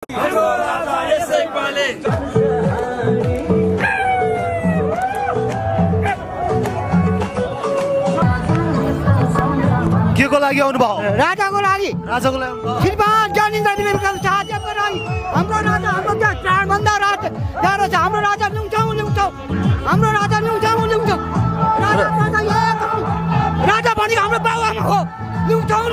के को लागि आउनु भयो? राजाको लागि। राजाको लागि आउनु भयो? श्रीमान ज्ञानेन्द्र विवेकको साथीको लागि। हाम्रो राजा हाम्रो प्राणभन्दा राजा छ। हाम्रो राजा नुङछौँ हाम्रो राजा नुङछौँ राजा भनेको हाम्रो बाउ आमा हो। नुङछौँ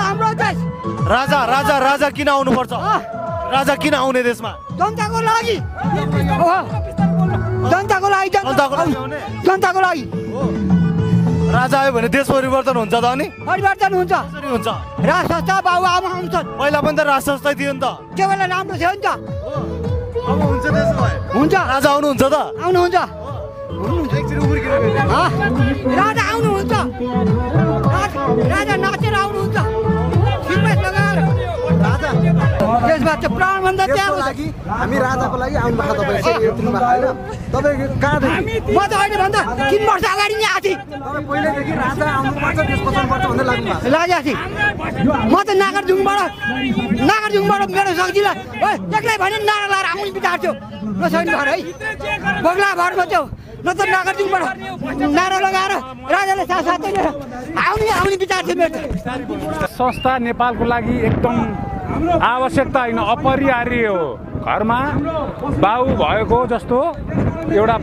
हाम्रो देश। राजा राजा राजा किन आउनु पर्छ? राजा किन आउने देशमा? जनताको लागि। जनताको लागि जनताको लागि। राजा आयो भने देश परिवर्तन हुन्छ त? अनि परिवर्तन हुन्छ। कसरी हुन्छ? राज संस्था बाउ आमा आउँछन्। पहिला पनि त राज संस्था थियो नि त। त्यो बेला राम्रो थियो नि त। अब हुन्छ त्यसो भए? हुन्छ। राजा आउनुहुन्छ त? आउनुहुन्छ। राजा आउनुहुन्छ। राजा नाचेर आउनुहुन्छ। त्यसबाट प्राणभन्दा त्याग। हामी राजाको लागि आउनु भएको तपाईँ म त अहिले भन्दा 3 वर्ष अगाडि नै आएको थिएँ। पहिल्यैदेखि राजा आउनुपर्छ देश बचाउनुपर्छ भनेर लागेको थिएँ। म त नागरजुङबाट मेरो शक्तिलाई एक्लै भने नारा लाएर आउने विचार थियो। नसक्ने भएर है बग्ला भरमा थियो। न त नागरजुङबाट नारा लगाएर राजाले साथसाथै आउने विचार थियो मेरो। संस्था नेपालको लागि एकदम आवश्यकता होइन, अपरिहार्य हो। घरमा बाउ भएको जस्तो एउटा